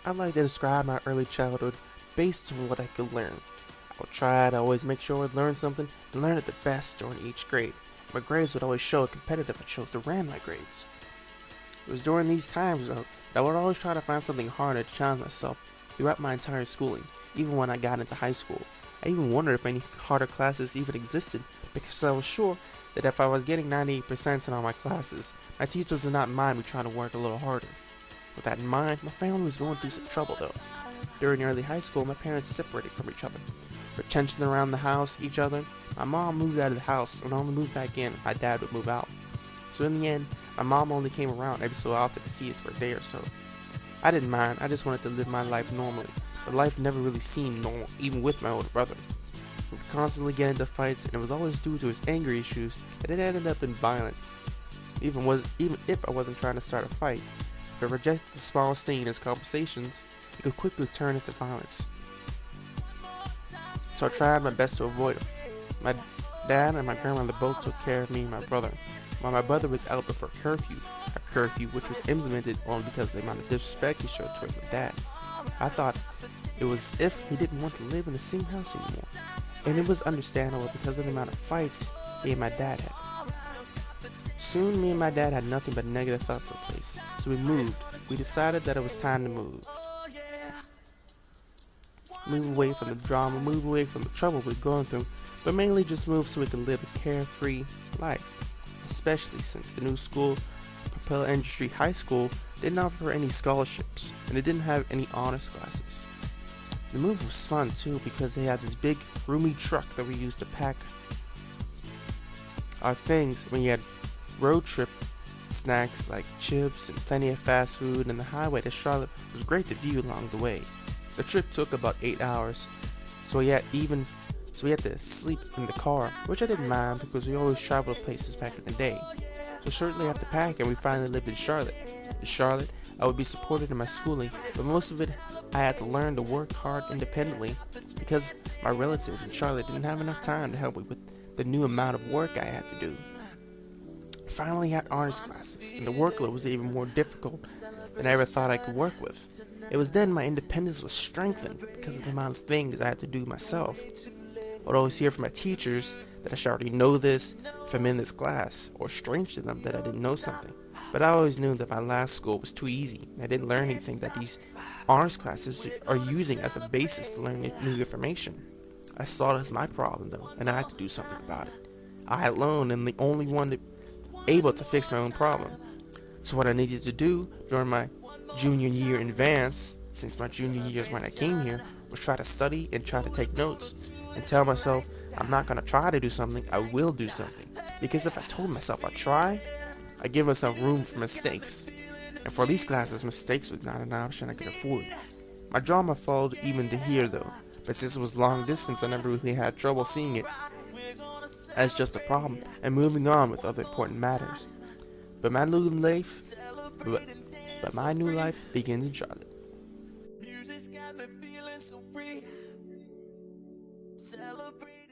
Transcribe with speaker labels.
Speaker 1: I'd like to describe my early childhood based on what I could learn. I would try to always make sure I'd learn something and learn it the best during each grade. My grades would always show how competitive I chose to ran my grades. It was during these times, though, that I would always try to find something harder to challenge myself throughout my entire schooling, even when I got into high school. I even wondered if any harder classes even existed, because I was sure that if I was getting 98% in all my classes, my teachers would not mind me trying to work a little harder. With that in mind, my family was going through some trouble though. During early high school, my parents separated from each other. With tension around the house, each other, my mom moved out of the house and only moved back in if my dad would move out. So in the end, my mom only came around every so often to see us for a day or so. I didn't mind, I just wanted to live my life normally, but life never really seemed normal, even with my older brother. We would constantly get into fights, and it was always due to his anger issues that it ended up in violence. Even if I wasn't trying to start a fight, if I rejected the smallest thing in his conversations, it could quickly turn into violence. So I tried my best to avoid him. My dad and my grandmother both took care of me and my brother, while my brother was out before curfew, a curfew which was implemented only because of the amount of disrespect he showed towards my dad. I thought it was if he didn't want to live in the same house anymore, and it was understandable because of the amount of fights he and my dad had. Soon me and my dad had nothing but negative thoughts in place, so we moved. We decided that it was time to move. Move away from the drama, move away from the trouble we're going through, but mainly just move so we can live a carefree life. Especially since the new school, Propeller Industry High School, didn't offer any scholarships, and it didn't have any honors classes. The move was fun too because they had this big, roomy truck that we used to pack our things when you had road trip snacks like chips and plenty of fast food, and the highway to Charlotte was great to view along the way. The trip took about 8 hours, so we had to sleep in the car, which I didn't mind because we always traveled places back in the day. So shortly after packing, we finally lived in Charlotte. In Charlotte, I would be supported in my schooling, but most of it I had to learn to work hard independently because my relatives in Charlotte didn't have enough time to help me with the new amount of work I had to do. Finally had honors classes, and the workload was even more difficult than I ever thought I could work with. It was then my independence was strengthened because of the amount of things I had to do myself. I would always hear from my teachers that I should already know this if I'm in this class, or strange to them that I didn't know something. But I always knew that my last school was too easy, and I didn't learn anything that these honors classes are using as a basis to learn new information. I saw it as my problem though, and I had to do something about it. I alone am the only one able to fix my own problem. So what I needed to do during my junior year in advance, since my junior year is when I came here, was try to study and try to take notes and tell myself I'm not going to try to do something, I will do something. Because if I told myself I'd try, I give myself room for mistakes. And for these classes, mistakes was not an option I could afford. My drama followed even to here though, but since it was long distance, I never really had trouble seeing it as just a problem and moving on with other important matters. But my new life, begins in Charlotte. Music's got me feeling so free. Celebrate.